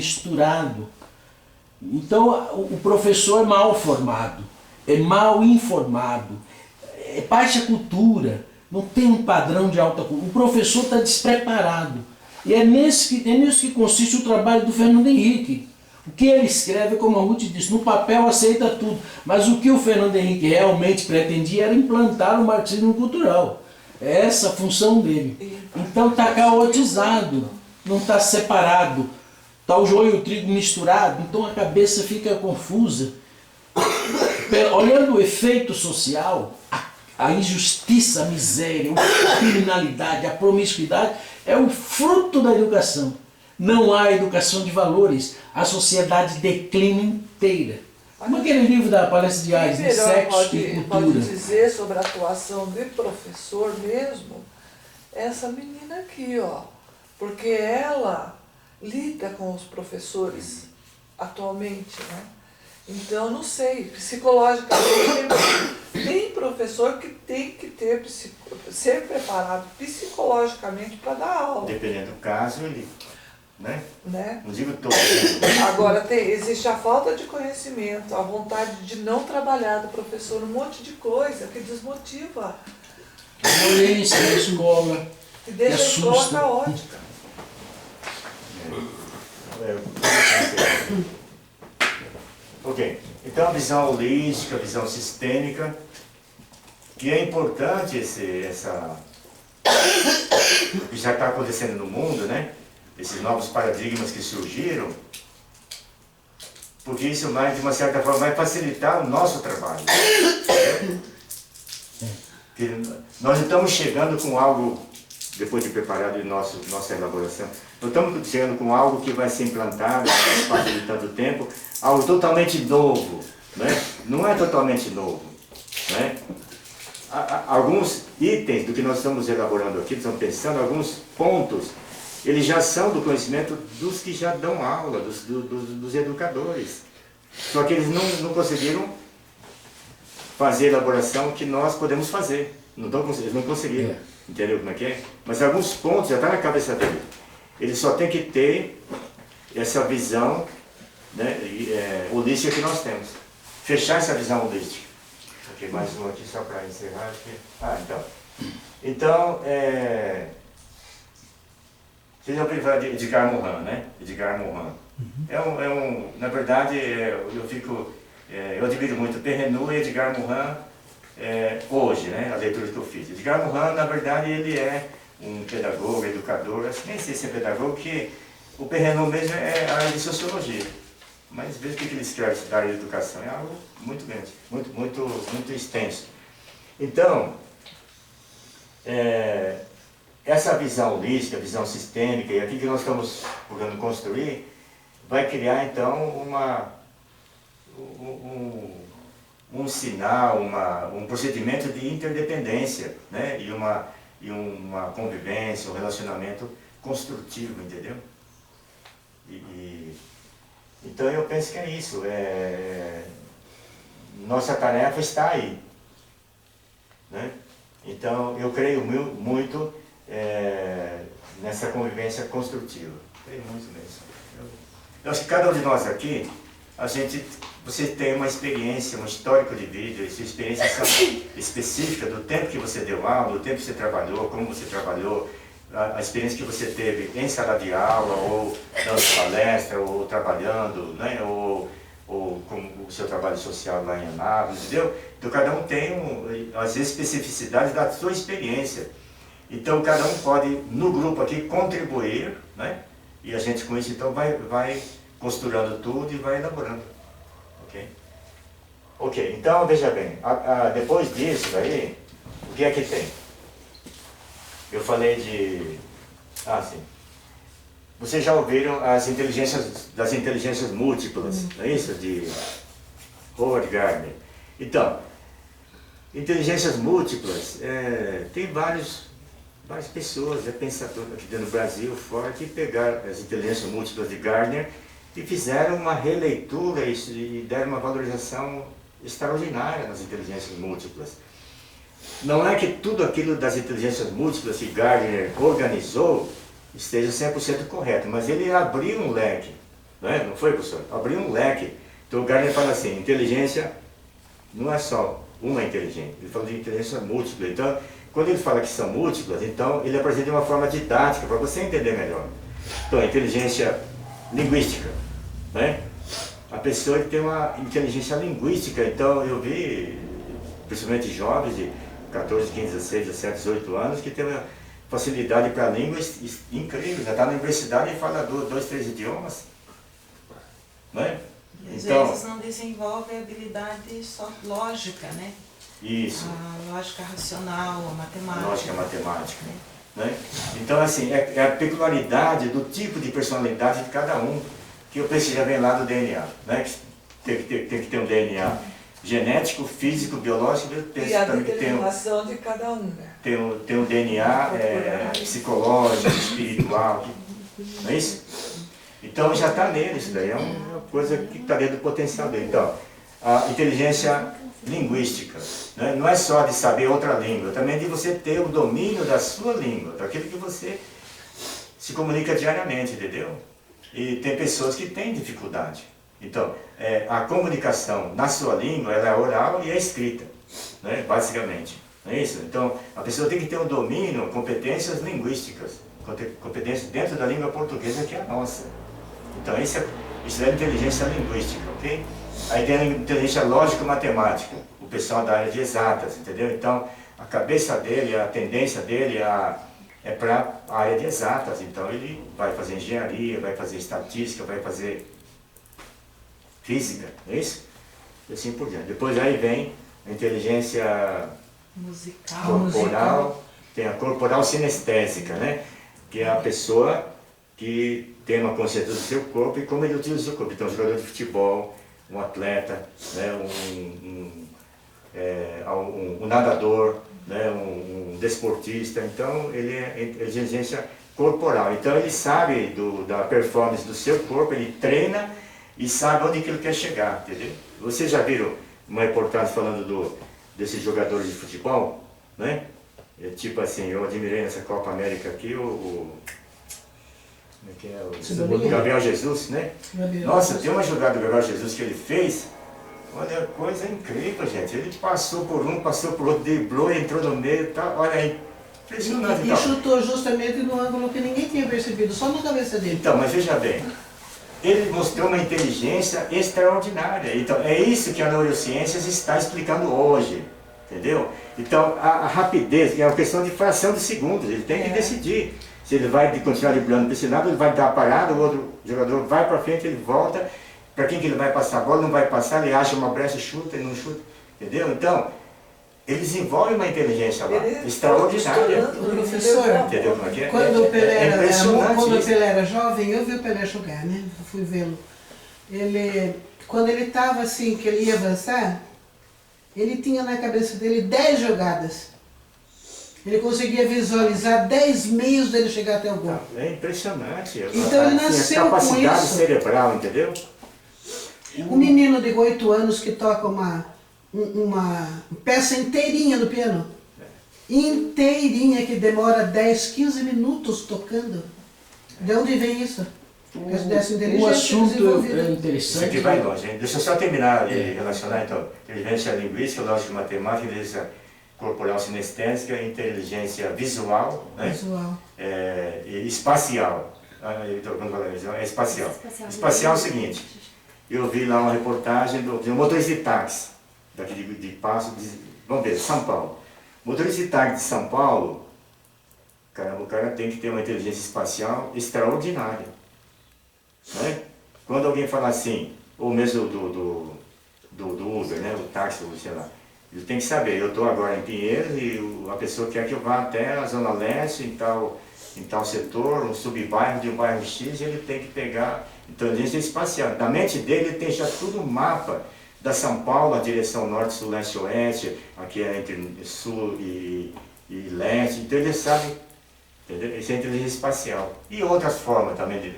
misturado. Então o professor é mal formado, é mal informado, é baixa cultura, não tem um padrão de alta cultura. O professor está despreparado. E é nisso que consiste o trabalho do Fernando Henrique. O que ele escreve, como a Ruth disse, no papel aceita tudo. Mas o que o Fernando Henrique realmente pretendia era implantar o marxismo cultural. É essa a função dele. Então está caotizado, não está separado. Está o joio e o trigo misturado, então a cabeça fica confusa. Olhando o efeito social, a injustiça, a miséria, a criminalidade, a promiscuidade é o fruto da educação. Não há educação de valores, a sociedade declina inteira. Como aquele livro da palestra de Eisen, Sexo e Cultura. Pode dizer sobre a atuação de professor mesmo, essa menina aqui, ó, porque ela lida com os professores atualmente, né? Então, não sei, psicologicamente, tem professor que tem que ser preparado psicologicamente para dar aula. Dependendo do caso, ele, né? Não digo todo. Agora, existe a falta de conhecimento, a vontade de não trabalhar do professor, um monte de coisa que desmotiva. A violência na escola, que deixa a escola caótica. Ok, então a visão holística, a visão sistêmica, que é importante o que já está acontecendo no mundo, né? Esses novos paradigmas que surgiram, porque isso vai, de uma certa forma, vai facilitar o nosso trabalho. Que nós não estamos chegando com algo, depois de preparado nossa elaboração, não estamos chegando com algo que vai ser implantado, facilitando o tempo, algo totalmente novo, né? Não é totalmente novo, né? Alguns itens do que nós estamos elaborando aqui, estamos pensando, alguns pontos, eles já são do conhecimento dos que já dão aula, dos educadores. Só que eles não conseguiram fazer a elaboração que nós podemos fazer. Eles não conseguiram. Entendeu como é que é? Mas alguns pontos já estão na cabeça dele. Ele só tem que ter essa visão, né, holística que nós temos. Fechar essa visão holística. Ok, mais uma aqui só para encerrar. Então, vocês já ouviram falar de Edgar Morin, né? Edgar Morin. Na verdade, eu admiro muito Perrenot e Edgar Morin hoje, né? A leitura que eu fiz. Edgar Morin, na verdade, ele é um pedagogo, educador, acho que nem sei se é pedagogo, porque o Perrenot mesmo é a área de sociologia. Mas veja o que ele escreve da área de educação, é algo muito grande, muito extenso. Então, essa visão holística, visão sistêmica, e aqui que nós estamos procurando construir, vai criar então um sinal, um procedimento de interdependência, né? E uma convivência, um relacionamento construtivo, entendeu? Então eu penso que é isso. Nossa tarefa está aí, né? Então eu creio muito nessa convivência construtiva. Creio muito mesmo. Eu acho que cada um de nós aqui, você tem uma experiência, um histórico de vida, e sua experiência específica do tempo que você deu aula, do tempo que você trabalhou, como você trabalhou, a experiência que você teve em sala de aula, ou dando palestra, ou trabalhando, né, ou com o seu trabalho social lá em Anápolis, entendeu? Então cada um tem as especificidades da sua experiência. Então cada um pode, no grupo aqui, contribuir, né? E a gente com isso então vai costurando tudo e vai elaborando. Ok, então veja bem, depois disso daí, o que é que tem? Eu falei de... sim. Vocês já ouviram das inteligências múltiplas, não é isso? De Howard Gardner. Então, inteligências múltiplas, tem várias pessoas, pensadores aqui dentro do Brasil, fora, que pegaram as inteligências múltiplas de Gardner e fizeram uma releitura e deram uma valorização extraordinária nas inteligências múltiplas. Não é que tudo aquilo das inteligências múltiplas que Gardner organizou esteja 100% correto, mas ele abriu um leque, né? Não foi, professor? Abriu um leque. Então o Gardner fala assim, inteligência não é só uma inteligência, ele fala de inteligência múltipla. Então, quando ele fala que são múltiplas, então ele apresenta de uma forma didática para você entender melhor. Então, a inteligência linguística, né? A pessoa que tem uma inteligência linguística, então eu vi, principalmente jovens de 14, 15, 16, 17, 18 anos, que tem uma facilidade para línguas incrível, já está na universidade e fala 2, 3 idiomas, né? E às Então, vezes não desenvolve a habilidade só lógica, né? isso. A lógica racional, a matemática. Lógica matemática. Né? Então, assim, é a peculiaridade do tipo de personalidade de cada um, que o peixe já vem lá do DNA. Né? Tem que ter um DNA genético, físico, biológico, E a também que determinação de cada um, né? tem um DNA psicológico, espiritual, não é isso? Então já está nele, isso daí é uma coisa que está dentro do potencial dele. Então, a inteligência linguística, né? Não é só de saber outra língua, também de você ter o domínio da sua língua, daquilo que você se comunica diariamente, entendeu? E tem pessoas que têm dificuldade. Então, a comunicação na sua língua, ela é oral e é escrita, né? Basicamente. Não é isso? Então, a pessoa tem que ter um domínio, competências linguísticas, competências dentro da língua portuguesa, que é a nossa. Então, isso é inteligência linguística, ok? Aí tem a inteligência lógico-matemática, o pessoal da área de exatas, entendeu? Então, a cabeça dele, a tendência dele é para a área de exatas. Então, ele vai fazer engenharia, vai fazer estatística, vai fazer física, não é isso? E assim por diante. Depois aí vem a inteligência corporal, tem a corporal sinestésica, né? Que é a pessoa que tem uma consciência do seu corpo e como ele utiliza o seu corpo. Então, um jogador de futebol, um atleta, né? um nadador, né? um desportista. Então, ele é inteligência corporal. Então, ele sabe da performance do seu corpo, ele treina e sabe onde que ele quer chegar, entendeu? Vocês já viram uma reportagem falando desses jogadores de futebol, né? Tipo assim, eu admirei nessa Copa América aqui o como é que é? O Gabriel Jesus, né? Nossa, tem uma jogada do Gabriel Jesus que ele fez, olha, coisa incrível, gente. Ele passou por um, passou por outro, driblou, entrou no meio e tal, olha aí. Impressionante. E chutou justamente no ângulo que ninguém tinha percebido, só na cabeça dele. Então, mas veja bem, ele mostrou uma inteligência extraordinária. Então, é isso que a neurociências está explicando hoje, entendeu? Então, a rapidez, que é uma questão de fração de segundos, ele tem que decidir. Se ele vai continuar driblando para esse lado, ele vai dar a parada, o outro jogador vai para frente, ele volta, para quem que ele vai passar a bola, não vai passar, ele acha uma brecha, chuta e não chuta, entendeu? Então, ele desenvolve uma inteligência lá, extraordinária. Professor, entendeu como é que é? Quando o Pelé impressionante isso. era jovem, eu vi o Pelé jogar, né? Eu fui vê-lo. Quando ele estava assim, que ele ia avançar, ele tinha na cabeça dele 10 jogadas. Ele conseguia visualizar 10 meios dele chegar até o gol. É impressionante. Então ele nasceu a capacidade com isso. cerebral, entendeu? Um menino de 8 anos que toca uma peça inteirinha no piano. Inteirinha, que demora 10, 15 minutos tocando. De onde vem isso? Dessa O inteligência assunto desenvolvida. é Isso interessante. aqui vai longe, hein? Deixa eu só terminar de relacionar, então. Inteligência linguística, lógica matemática, inteligência corporal sinestésica, inteligência visual, né? Visual. E espacial. É espacial. Espacial é o seguinte, eu vi lá uma reportagem de um motorista de táxi, daqui de Passo, vamos ver, São Paulo. Motorista de táxi de São Paulo, caramba, o cara tem que ter uma inteligência espacial extraordinária. Né? Quando alguém fala assim, ou mesmo do Uber, né? O táxi, sei lá, ele tem que saber, eu estou agora em Pinheiros e a pessoa quer que eu vá até a Zona Leste, em tal setor, um subbairro de um bairro X, e ele tem que pegar inteligência espacial. Na mente dele ele tem já tudo um mapa da São Paulo, a direção norte, sul, leste, oeste, aqui é entre sul e leste, então ele sabe, entendeu? Isso é inteligência espacial. E outras formas também de...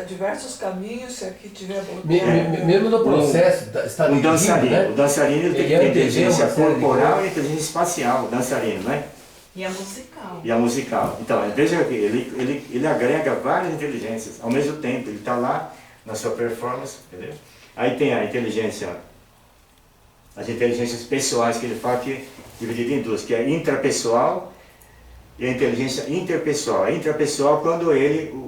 Diversos caminhos, se aqui tiver bloqueio. Mesmo no processo, está O dançarino, né? o dançarino ele tem que ter inteligência corporal e inteligência espacial, o dançarino, né? E a musical. E a musical. Então, veja que ele agrega várias inteligências ao mesmo tempo. Ele está lá na sua performance, entendeu? Aí tem a inteligência, as inteligências pessoais que ele fala que é dividida em duas, que é intrapessoal e a inteligência interpessoal. A intrapessoal quando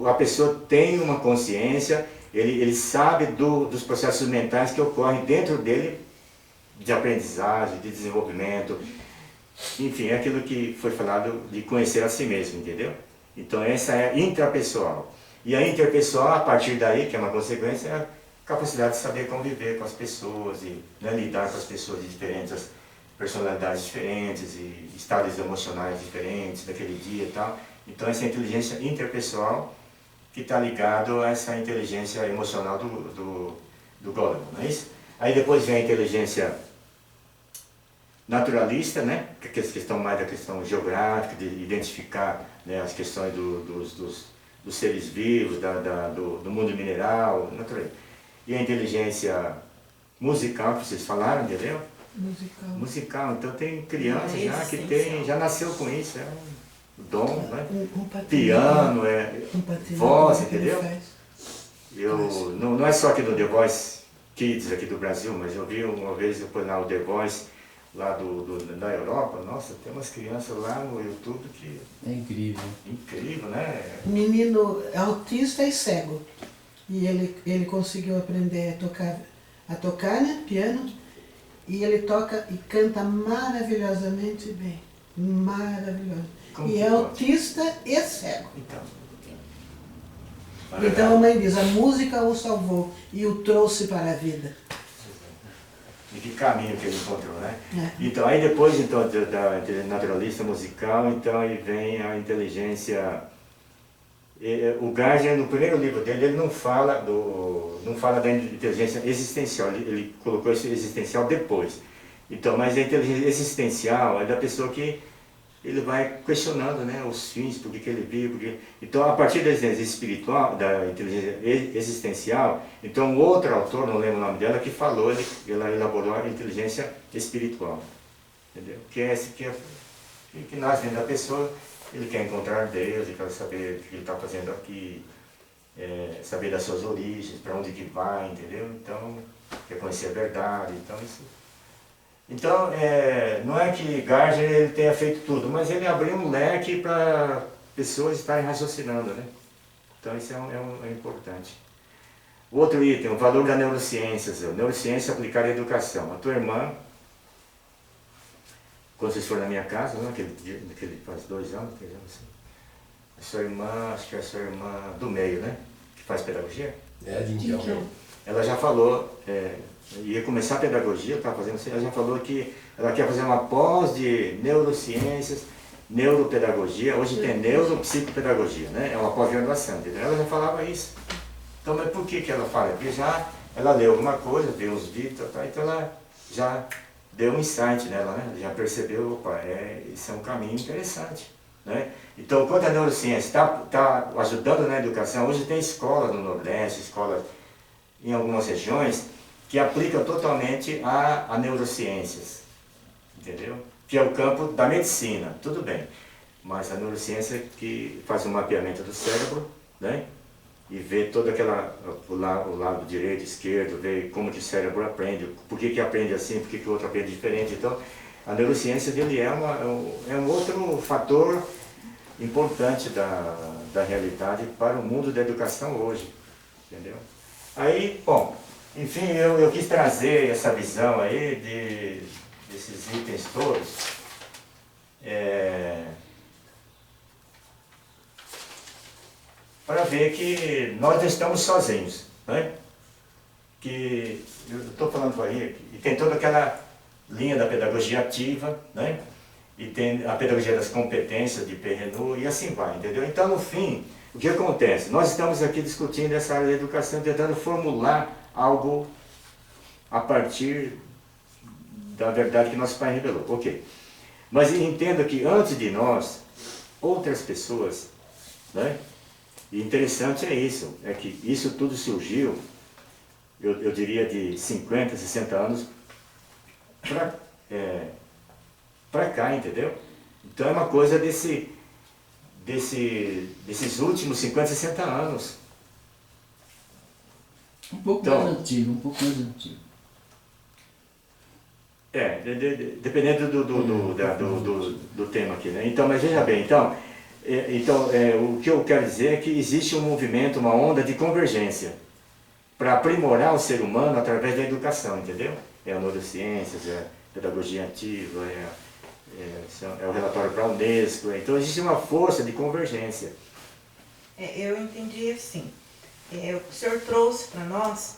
a pessoa tem uma consciência, ele sabe dos processos mentais que ocorrem dentro dele, de aprendizagem, de desenvolvimento, enfim, é aquilo que foi falado de conhecer a si mesmo, entendeu? Então essa é a intrapessoal. E a interpessoal, a partir daí, que é uma consequência, é a capacidade de saber conviver com as pessoas e, né, lidar com as pessoas de diferentes personalidades diferentes e estados emocionais diferentes daquele dia e tal. Então essa é a inteligência interpessoal que está ligado a essa inteligência emocional do Goleman, não é isso? Aí depois vem a inteligência naturalista, né? Que é a questão mais da questão geográfica, de identificar, né, as questões dos seres vivos, do mundo mineral, natural. E a inteligência musical, que vocês falaram, entendeu? Musical. Então tem criança já que já nasceu com isso, é um dom, né? Piano, voz, entendeu? Não é só aqui no The Voice Kids aqui do Brasil, mas eu vi uma vez, eu pus lá o The Voice lá da Europa, nossa, tem umas crianças lá no YouTube que... É incrível. Incrível, né? Menino autista e cego. E ele conseguiu aprender a tocar, né, piano, e ele toca e canta maravilhosamente bem. Maravilhoso. E é autista e cego. Então a mãe diz, a música o salvou e o trouxe para a vida. E que caminho que ele encontrou, né? Então, aí depois então, da naturalista musical, então aí vem a inteligência... O Gardner, no primeiro livro dele, ele não fala da inteligência existencial, ele colocou esse existencial depois. Então, mas a inteligência existencial é da pessoa que ele vai questionando, né, os fins, por que ele vive, Então, a partir da inteligência espiritual, da inteligência existencial, então outro autor, não lembro o nome dela, que falou, ela elaborou a inteligência espiritual, entendeu? Que nasce dentro da pessoa, ele quer encontrar Deus, ele quer saber o que ele está fazendo aqui, saber das suas origens, para onde que vai, entendeu? Então, quer conhecer a verdade, então isso... Então, não é que Gardner ele tenha feito tudo, mas ele abriu um leque para pessoas estarem raciocinando, né? Então isso é importante. Outro item, o valor da neurociência, neurociência aplicada à educação. A tua irmã, quando vocês foram na minha casa, né, faz 2 anos, 3 anos, assim, a sua irmã, acho que é a sua irmã do meio, né? Que faz pedagogia? De Indião. Ela já falou... ia começar a pedagogia, ela já falou que ela quer fazer uma pós de neurociências, neuropedagogia, hoje tem neuropsicopedagogia, né? É uma pós-graduação, entendeu? Ela já falava isso. Então, mas por que ela fala? Porque ela leu alguma coisa, viu uns vídeos, então ela já deu um insight nela, né? Já percebeu, opa, isso é um caminho interessante, né? Então, quanto a neurociência está ajudando na educação, hoje tem escolas no Nordeste, escolas em algumas regiões, que aplica totalmente a neurociências, entendeu? Que é o campo da medicina, tudo bem, mas a neurociência que faz um mapeamento do cérebro, né? E vê todo o lado direito, esquerdo, vê como que o cérebro aprende, por que aprende assim, por que o outro aprende diferente. Então, a neurociência dele é um outro fator importante da realidade para o mundo da educação hoje, entendeu? Aí, bom, enfim, eu quis trazer essa visão aí desses itens todos, para ver que nós não estamos sozinhos, né? Que eu estou falando aí, e tem toda aquela linha da pedagogia ativa, né? E tem a pedagogia das competências de Perrenot e assim vai, entendeu? Então, no fim, o que acontece? Nós estamos aqui discutindo essa área da educação, tentando formular algo a partir da verdade que nosso Pai revelou. Ok. Mas entenda que antes de nós, outras pessoas, né? E interessante é isso, é que isso tudo surgiu, eu diria de 50, 60 anos para cá, entendeu? Então é uma coisa desses últimos 50, 60 anos. Um pouco Então, mais antigo, um pouco mais antigo. Dependendo do tema aqui, né? Então, mas veja bem, o que eu quero dizer é que existe um movimento, uma onda de convergência para aprimorar o ser humano através da educação, entendeu? É a neurociências, é a pedagogia ativa, é o relatório para a Unesco. Então existe uma força de convergência. Eu entendi assim. O que o senhor trouxe para nós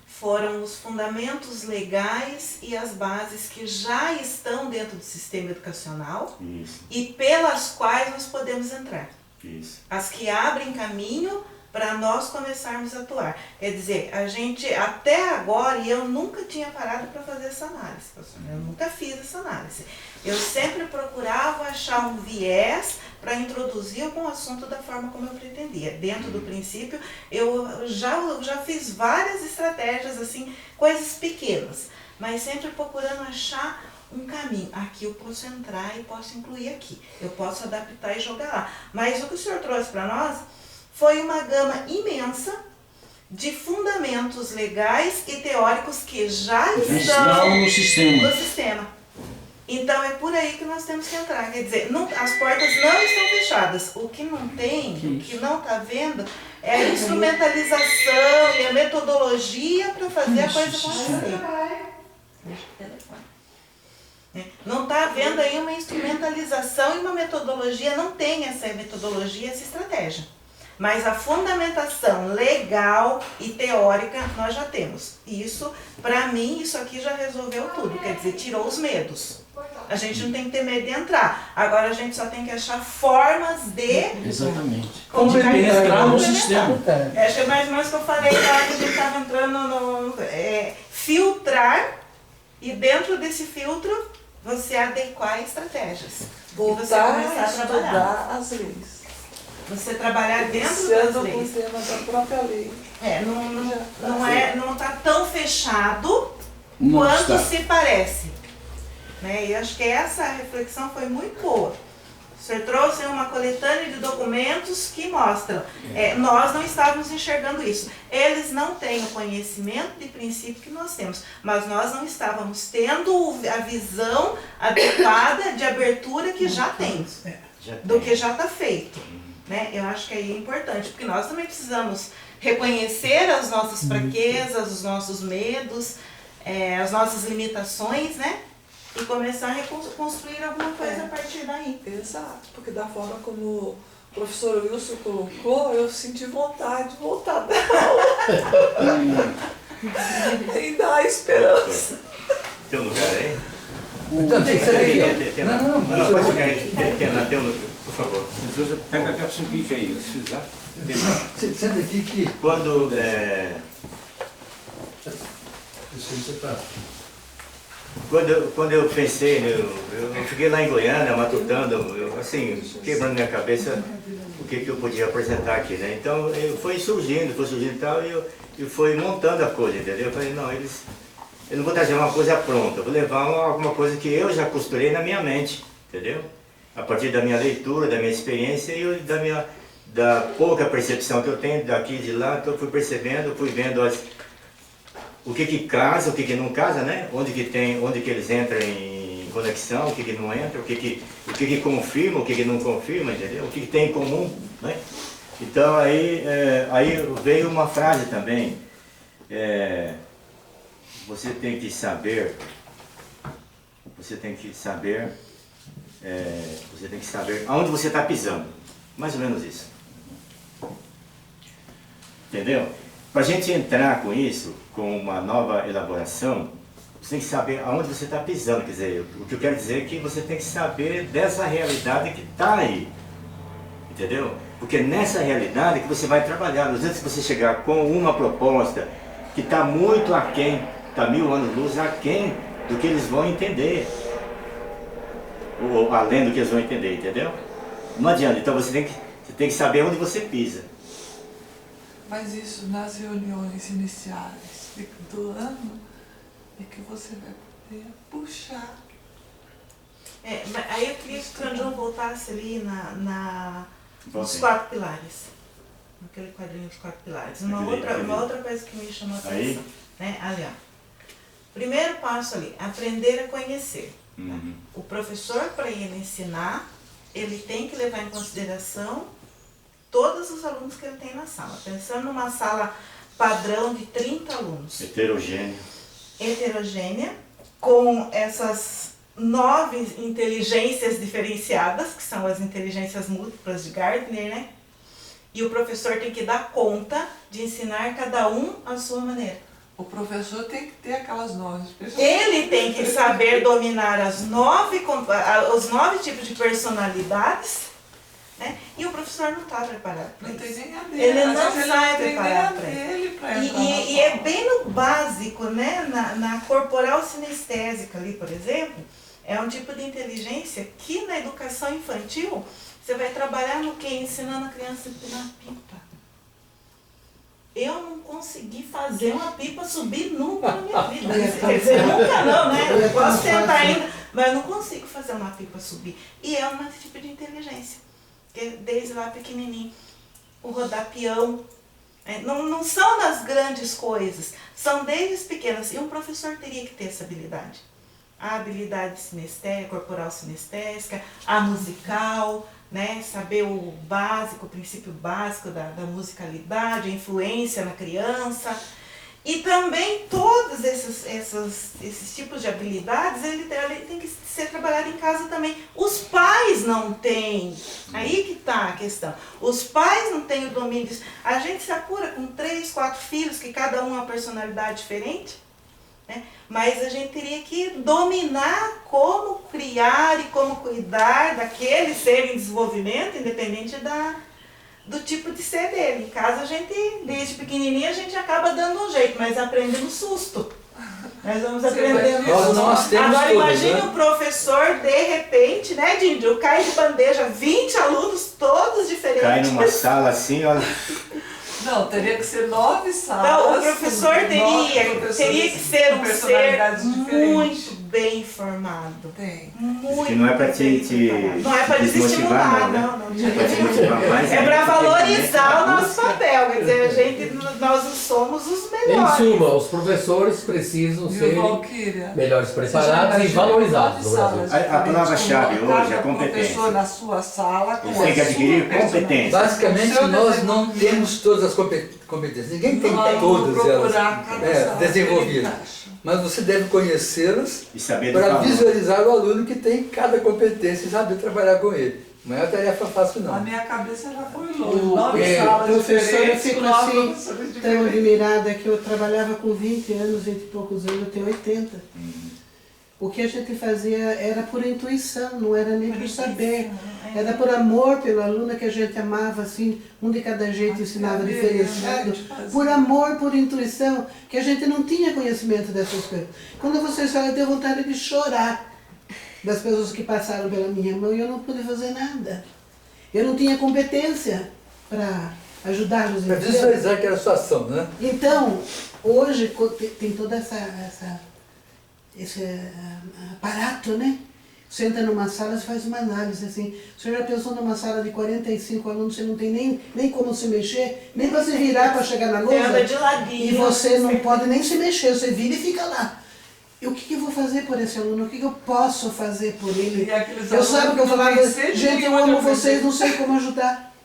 foram os fundamentos legais e as bases que já estão dentro do sistema educacional. Isso, E pelas quais nós podemos entrar. isso. As que abrem caminho para nós começarmos a atuar. Quer dizer, a gente até agora, e eu nunca tinha parado para fazer essa análise, eu nunca fiz essa análise. Eu sempre procurava achar um viés para introduzir algum assunto da forma como eu pretendia. Dentro do princípio, eu já fiz várias estratégias, assim, coisas pequenas, mas sempre procurando achar um caminho. Aqui eu posso entrar e posso incluir aqui. Eu posso adaptar e jogar lá. Mas o que o senhor trouxe para nós foi uma gama imensa de fundamentos legais e teóricos que já estão no sistema. no sistema. Então é por aí que nós temos que entrar. Quer dizer, as portas não estão fechadas. O que não tem, o que não está vendo, é a instrumentalização e a metodologia para fazer a coisa acontecer. Não está havendo aí uma instrumentalização e uma metodologia, não tem essa metodologia, essa estratégia. Mas a fundamentação legal e teórica nós já temos. Isso, para mim, isso aqui já resolveu tudo. Quer dizer, tirou os medos. A gente não tem que ter medo de entrar. Agora a gente só tem que achar formas de... Exatamente. Como De penetrar no sistema. Acho que é mais ou menos o que eu falei lá, que a gente estava entrando no... filtrar, e dentro desse filtro, você adequar estratégias. Voltar e você começar a a trabalhar. estudar as leis. Você trabalhar dentro Sendo das leis. por tema da própria lei. Não está tão fechado Não quanto está. se parece. Né? E acho que essa reflexão foi muito boa. O senhor trouxe uma coletânea de documentos que mostram. Nós não estávamos enxergando isso. Eles não têm o conhecimento de princípio que nós temos, mas nós não estávamos tendo a visão adequada de abertura que já temos, do que já está feito. Né? Eu acho que aí é importante, porque nós também precisamos reconhecer as nossas fraquezas, os nossos medos, as nossas limitações, né? E começar a reconstruir alguma coisa a partir daí. Exato, porque da forma como o professor Wilson colocou, eu senti vontade de voltar da aula. E dar esperança. Tem um lugar aí? Então, tem que ser aqui. Não, pode ficar aí. Tem um lugar, por favor. Pega a capsule aí, se precisar. Senta aqui que... Quando... Quando eu pensei, eu fiquei lá em Goiânia, matutando, assim, quebrando minha cabeça o que eu podia apresentar aqui, né? Então, foi surgindo e tal, e eu fui montando a coisa, entendeu? Eu falei, não, eu não vou trazer uma coisa pronta, eu vou levar alguma coisa que eu já costurei na minha mente, entendeu? A partir da minha leitura, da minha experiência e da pouca percepção que eu tenho daqui e de lá, então eu fui percebendo, fui vendo o que casa, o que não casa, né? Onde que eles entram em conexão, o que não entra, o que confirma, o que não confirma, entendeu? O que tem em comum, né? Então aí veio uma frase também, você tem que saber aonde você está pisando, mais ou menos isso, entendeu? Para a gente entrar com isso, com uma nova elaboração, você tem que saber aonde você está pisando. Quer dizer, o que eu quero dizer é que você tem que saber dessa realidade que está aí. Entendeu? Porque nessa realidade que você vai trabalhar. Às vezes você chegar com uma proposta que está muito aquém, está 1000 anos-luz aquém do que eles vão entender. Ou além do que eles vão entender, entendeu? Não adianta. Então você tem que saber onde você pisa. Mas isso nas reuniões iniciais do ano é que você vai poder puxar. Aí eu queria que o Sr. João voltasse ali nos 4 pilares. aquele quadrinho dos 4 pilares. Aquele ali. Uma outra coisa que me chamou a Aí? atenção. Né? Ali, ó. Primeiro passo ali, aprender a conhecer. Uhum. O professor, para ele ensinar, ele tem que levar em consideração todos os alunos que ele tem na sala. Pensando numa sala padrão de 30 alunos. Heterogênea, com essas 9 inteligências diferenciadas, que são as inteligências múltiplas de Gardner, né? E o professor tem que dar conta de ensinar cada um à sua maneira. O professor tem que ter aquelas 9 pessoas. Ele tem que saber dominar os 9 tipos de personalidades, né? E o professor não está preparado para Não tem isso. nem a dele. Ele não às vezes sai tem nem a preparado para dele para entrar E na é sala. bem no básico, né? Na corporal sinestésica ali, por exemplo, é um tipo de inteligência que na educação infantil você vai trabalhar no quê? Ensinando a criança a empinar pipa. Eu não consegui fazer uma pipa subir nunca na minha vida. Quer dizer, nunca não, né? Eu posso tentar ainda, mas eu não consigo fazer uma pipa subir. E é um tipo de inteligência, que desde lá pequenininho. O rodar peão. Não são das grandes coisas, são desde as pequenas. E um professor teria que ter essa habilidade. A habilidade sinestésica, corporal sinestésica, a musical, né? Saber o básico, o princípio básico da musicalidade, a influência na criança. E também todos esses tipos de habilidades, ele tem que ser trabalhado em casa também. Os pais não têm, aí que está a questão. Os pais não têm o domínio disso. A gente se apura com 3, 4 filhos, que cada um é uma personalidade diferente, né? Mas a gente teria que dominar como criar e como cuidar daquele ser em desenvolvimento, independente do tipo de ser dele. Em casa a gente, desde pequenininha, a gente acaba dando um jeito, mas aprende no susto. Nós vamos aprendendo no susto. Nós temos Agora todos, imagine né? o professor, de repente, né, Díndio, cai de bandeja, 20 alunos, todos diferentes. Cai numa sala assim, olha. Não, teria que ser 9 salas. Então, o professor com 9 teria professores que ser com um ser personalidades diferentes. muito bem formado. Tem. Muito Que não é para bem te preparado. Não é para desmotivar, desestimular, não, não. É para te motivar mais. É para valorizar o nosso música. papel, quer dizer, nós não somos os Em melhores. suma, os professores precisam Viu, ser Valquíria? melhores Você já preparados e imaginou valorizados no 9 Brasil. salas A diferentes, palavra-chave com hoje é cada competência. professor na sua sala, com Você tem que a sua adquirir personalidade. competência. Basicamente, Seu nós não desenvolvimento. temos todas as competências. Ninguém tem Nós vamos todas elas procurar cada sala desenvolvidas. que encaixa. Mas você deve conhecê-las E saber do para valor. visualizar o aluno que tem cada competência e saber trabalhar com ele. Não é uma tarefa fácil, A não. minha cabeça já foi longe. 9 É, salas professora, eu diferentes, fico com 9 assim, professores tão diferentes. admirada que eu trabalhava com 20 anos, 20 e poucos anos, eu tenho 80. O que a gente fazia era por intuição, não era nem por saber. Era por amor pelo aluno que a gente amava, assim, um de cada jeito ensinava diferenciado. Por amor, por intuição, que a gente não tinha conhecimento dessas coisas. Quando vocês falam, eu tenho vontade de chorar das pessoas que passaram pela minha mão e eu não pude fazer nada. Eu não tinha competência para ajudá-los. Para entendeu? visualizar aquela situação, né? Então, hoje tem toda esse aparato, né? Você entra numa sala, você faz uma análise assim. Você já pensou numa sala de 45 alunos, você não tem nem como se mexer, nem para se virar para chegar na Você anda lousa. de ladinho. E você não pode nem se mexer, você vira e fica lá. E o que eu vou fazer por esse aluno? O que eu posso fazer por ele? E aqueles Eu sabe que eu alunos que falava, não tem sede gente, eu nenhuma de amo aprender. vocês, não sei como ajudar.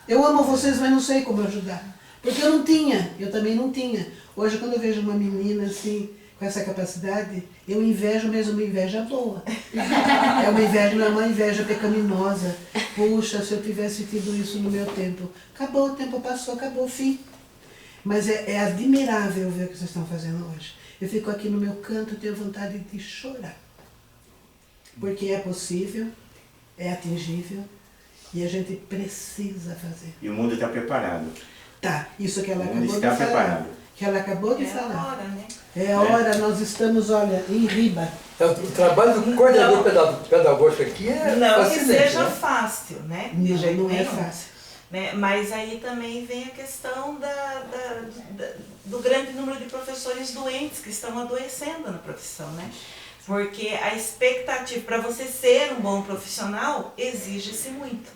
Eu amo vocês, mas não sei como ajudar. Porque eu não tinha, eu também não tinha. Hoje, quando eu vejo uma menina assim, com essa capacidade, eu invejo, mas uma inveja boa. É uma inveja, não é uma inveja pecaminosa. Puxa, se eu tivesse tido isso no meu tempo. Acabou, o tempo passou, acabou, fim. Mas é admirável ver o que vocês estão fazendo hoje. Eu fico aqui no meu canto, tenho vontade de chorar. Porque é possível, é atingível e a gente precisa fazer. E o mundo está preparado. Tá, isso que ela O mundo acabou de está falar. preparado. Que ela acabou de É a falar. hora, né? É a hora, nós estamos, olha, em riba. Então, o trabalho do coordenador pedagógico aqui é Não que fascinante, seja né? fácil, né? De Não, jeito não é nenhum. fácil. Né? Mas aí também vem a questão do grande número de professores doentes que estão adoecendo na profissão, né? Porque a expectativa para você ser um bom profissional exige-se muito.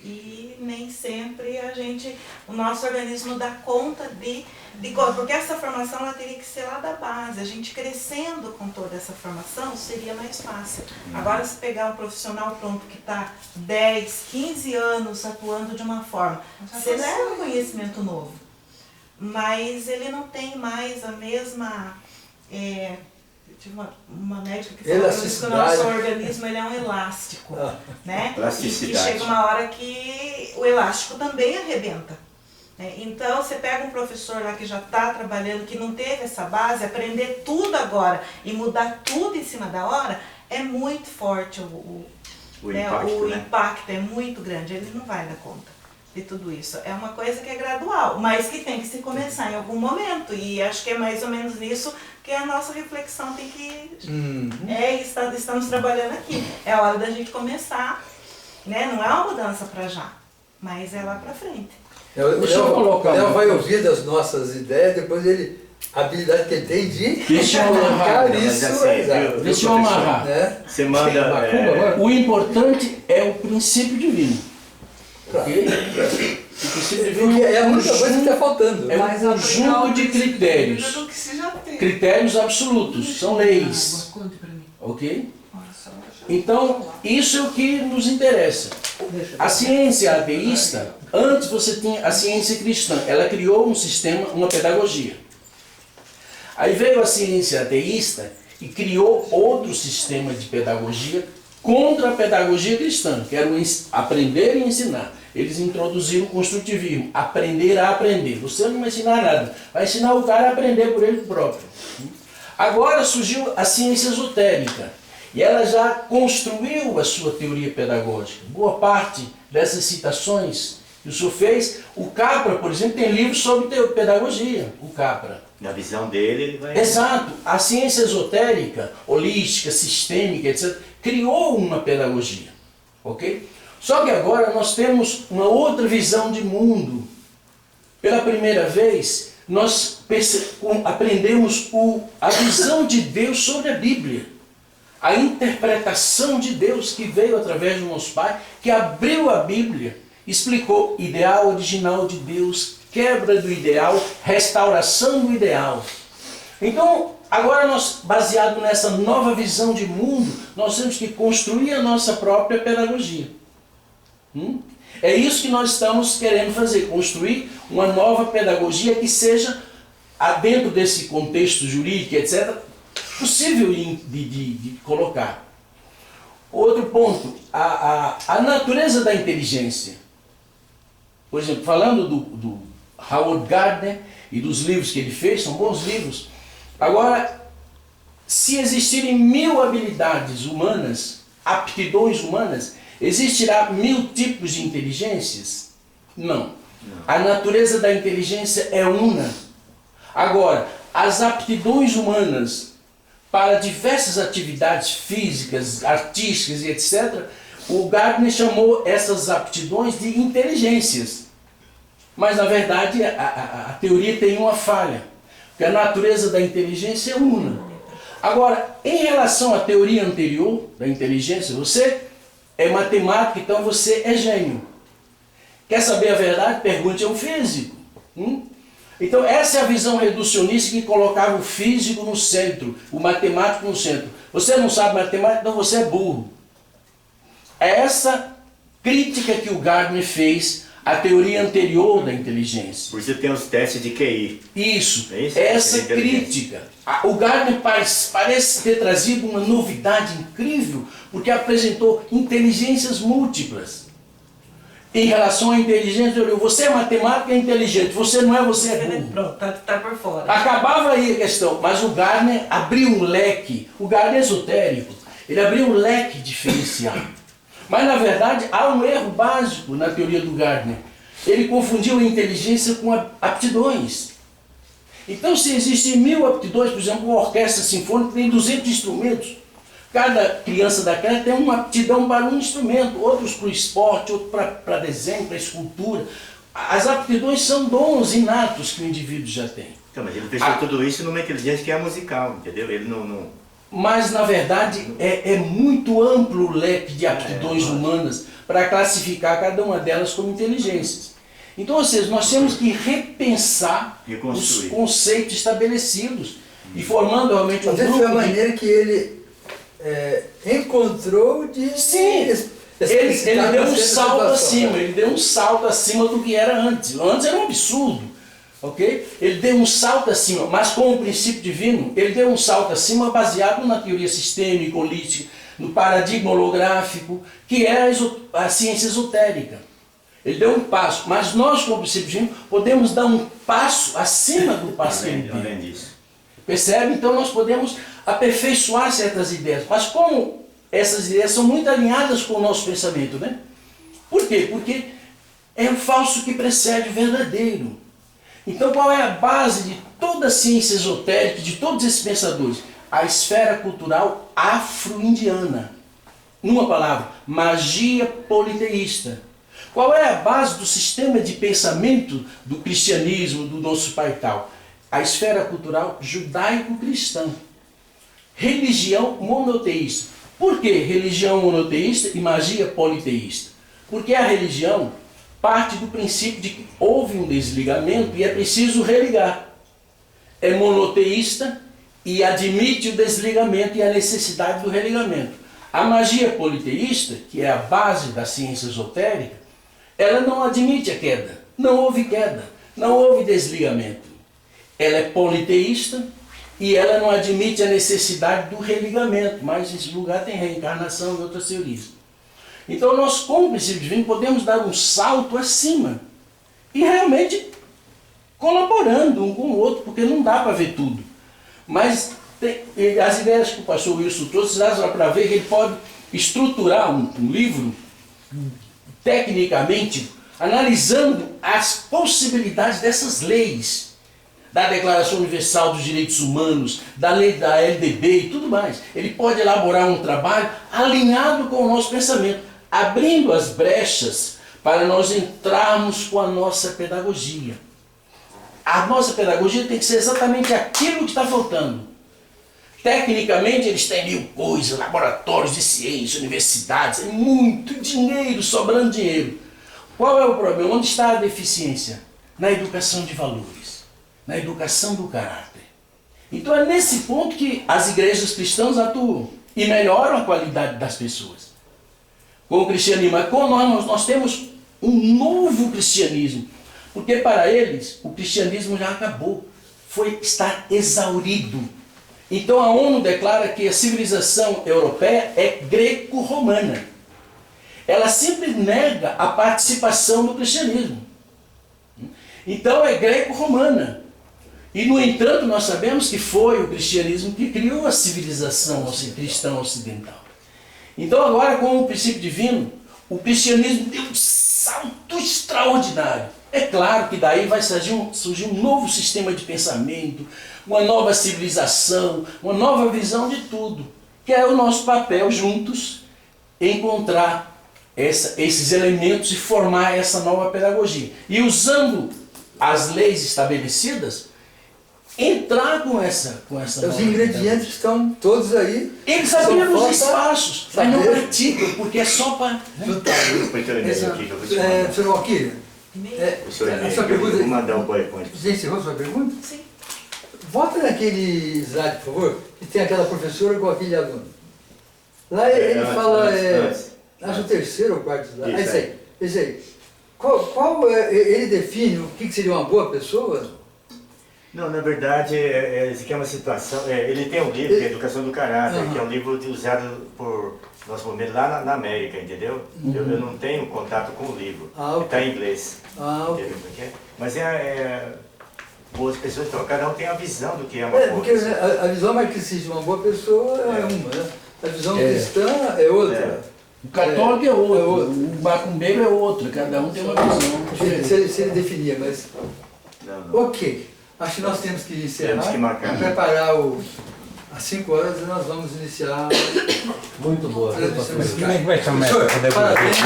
E nem sempre o nosso organismo dá conta porque essa formação ela teria que ser lá da base. A gente crescendo com toda essa formação seria mais fácil. Agora, se pegar um profissional pronto que está 10, 15 anos atuando de uma forma, você leva um conhecimento novo, mas ele não tem mais a mesma... Tive uma médica que falou que o nosso organismo ele é um elástico, né? E que chega uma hora que o elástico também arrebenta. Né? Então, você pega um professor lá que já está trabalhando, que não teve essa base, aprender tudo agora e mudar tudo em cima da hora, é muito forte o impacto é muito grande, ele não vai dar conta de tudo isso. É uma coisa que é gradual, mas que tem que se começar em algum momento, e acho que é mais ou menos nisso que a nossa reflexão tem que... Estamos trabalhando aqui. É a hora da gente começar, né? Não é uma mudança para já, mas é lá para frente. Deixa eu colocar. Ela vai ouvir das nossas ideias, depois a habilidade que ele tem de... Deixa eu amarrar. Deixa eu amarrar. Você manda... O importante é o princípio divino. Ok? Porque é a única coisa que está faltando. É um conjunto de critérios. Critérios absolutos, são leis. Ok? Então, isso é o que nos interessa. A ciência ateísta, antes você tinha a ciência cristã, ela criou um sistema, uma pedagogia. Aí veio a ciência ateísta e criou outro sistema de pedagogia contra a pedagogia cristã, que era o aprender e ensinar. Eles introduziram o construtivismo, aprender a aprender. Você não vai ensinar nada, vai ensinar o cara a aprender por ele próprio. Agora surgiu a ciência esotérica, e ela já construiu a sua teoria pedagógica. Boa parte dessas citações que o senhor fez, o Capra, por exemplo, tem livros sobre pedagogia, o Capra. Na visão dele, ele vai... Exato. A ciência esotérica, holística, sistêmica, etc., criou uma pedagogia. Ok? Só que agora nós temos uma outra visão de mundo. Pela primeira vez, nós aprendemos a visão de Deus sobre a Bíblia. A interpretação de Deus que veio através do nosso Pai, que abriu a Bíblia, explicou ideal original de Deus, quebra do ideal, restauração do ideal. Então, agora nós, baseado nessa nova visão de mundo, nós temos que construir a nossa própria pedagogia. É isso que nós estamos querendo fazer, construir uma nova pedagogia que seja, dentro desse contexto jurídico, etc., possível de colocar. Outro ponto, a natureza da inteligência. Por exemplo, falando do Howard Gardner e dos livros que ele fez, são bons livros. Agora, se existirem 1000 habilidades humanas, aptidões humanas, existirá 1000 tipos de inteligências? Não. A natureza da inteligência é una. Agora, as aptidões humanas para diversas atividades físicas, artísticas e etc., o Gardner chamou essas aptidões de inteligências. Mas, na verdade, a teoria tem uma falha, porque a natureza da inteligência é una. Agora, em relação à teoria anterior da inteligência, você é matemático, então você é gênio. Quer saber a verdade? Pergunte a um físico. Então essa é a visão reducionista que colocava o físico no centro, o matemático no centro. Você não sabe matemática, então você é burro. É essa crítica que o Gardner fez à teoria anterior da inteligência. Por isso tem os testes de QI. Isso, essa crítica. O Gardner parece ter trazido uma novidade incrível, porque apresentou inteligências múltiplas. Em relação à inteligência, você é matemático e é inteligente, você não é, você é burro. Pronto, tá por fora. Acabava aí a questão, mas o Gardner abriu um leque, o Gardner é esotérico, ele abriu um leque diferenciado. Mas na verdade há um erro básico na teoria do Gardner. Ele confundiu a inteligência com aptidões. Então se existem 1000 aptidões, por exemplo, uma orquestra sinfônica tem 200 instrumentos. Cada criança daquela tem uma aptidão para um instrumento, outros para o esporte, outros para desenho, para escultura. As aptidões são dons inatos que o indivíduo já tem. Então, mas ele fechou tudo isso numa inteligência que é musical, entendeu? Ele não mas na verdade é muito amplo o leque de aptidões humanas para classificar cada uma delas como inteligências. Então, ou seja, nós temos que repensar os conceitos estabelecidos e formando realmente um grupo. Foi a maneira que ele encontrou de... Sim, ele deu um salto acima, ele deu um salto acima do que era antes. Antes era um absurdo, ok? Ele deu um salto acima, mas com o princípio divino, ele deu um salto acima baseado na teoria sistêmica, holística, no paradigma holográfico, que é a ciência esotérica. Ele deu um passo, mas nós, com o princípio divino, podemos dar um passo acima do passo que ele deu. Além disso. Percebe? Então nós podemos aperfeiçoar certas ideias. Mas como essas ideias são muito alinhadas com o nosso pensamento, né? Por quê? Porque é o falso que precede o verdadeiro. Então qual é a base de toda a ciência esotérica, de todos esses pensadores? A esfera cultural afro-indiana. Numa palavra, magia politeísta. Qual é a base do sistema de pensamento do cristianismo, do nosso pai tal? A esfera cultural judaico-cristã. Religião monoteísta. Por que religião monoteísta e magia politeísta? Porque a religião parte do princípio de que houve um desligamento e é preciso religar. É monoteísta e admite o desligamento e a necessidade do religamento. A magia politeísta, que é a base da ciência esotérica, ela não admite a queda. Não houve queda, não houve desligamento. Ela é politeísta e ela não admite a necessidade do religamento, mas nesse lugar tem reencarnação e outras teorias. Então nós, como princípio divino, podemos dar um salto acima e realmente colaborando um com o outro, porque não dá para ver tudo. Mas as ideias que o pastor Wilson trouxe, dá para ver que ele pode estruturar um livro tecnicamente, analisando as possibilidades dessas leis, da Declaração Universal dos Direitos Humanos, da lei da LDB e tudo mais. Ele pode elaborar um trabalho alinhado com o nosso pensamento, abrindo as brechas para nós entrarmos com a nossa pedagogia. A nossa pedagogia tem que ser exatamente aquilo que está faltando. Tecnicamente eles têm 1000 coisas, laboratórios de ciência, universidades, muito dinheiro, sobrando dinheiro. Qual é o problema? Onde está a deficiência? Na educação de valores, na educação do caráter. Então é nesse ponto que as igrejas cristãs atuam e melhoram a qualidade das pessoas. Com o cristianismo, nós temos um novo cristianismo, porque para eles o cristianismo já acabou, está exaurido. Então a ONU declara que a civilização europeia é greco-romana. Ela sempre nega a participação do cristianismo. Então é greco-romana. E no entanto nós sabemos que foi o cristianismo que criou a civilização cristã ocidental. Então agora, com o princípio divino, o cristianismo deu um salto extraordinário. É claro que daí vai surgir um novo sistema de pensamento, uma nova civilização, uma nova visão de tudo, que é o nosso papel juntos encontrar esses elementos e formar essa nova pedagogia. E usando as leis estabelecidas, entrar com essa os ingredientes estão todos aí. Eles abriram os espaços, mas não praticam, porque é só para... Senhor Alquírio, essa pergunta... Vou mandar um PowerPoint. Você encerrou sua pergunta? Sim. Volta naquele slide, por favor, que tem aquela professora com aquele aluno. Lá ele fala... Acho o terceiro ou quarto slide. Esse aí. Ele define o que seria uma boa pessoa? Não, na verdade, isso aqui é uma situação... ele tem um livro, que é Educação do Caráter, que é um livro usado por nosso momento lá na América, entendeu? Eu não tenho contato com o livro. Está em inglês. Ok. Mas boas pessoas, então, cada um tem a visão do que é uma boa porque pessoa. a visão marxista de uma boa pessoa é uma, né? A visão cristã é outra. O católico é outro, o macumbeiro é outro, cada um tem uma visão diferente. Se ele definia, mas... Não. Ok. Acho que nós temos que encerrar, Temos que marcar. Preparar às 5 horas e nós vamos iniciar... Muito boa. Como é que vai chamar essa pedagogia? Parabéns.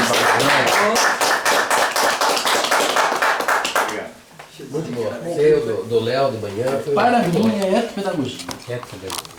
Muito boa. Eu do Léo de manhã foi... Para mim é pedagogia. É pedagogia.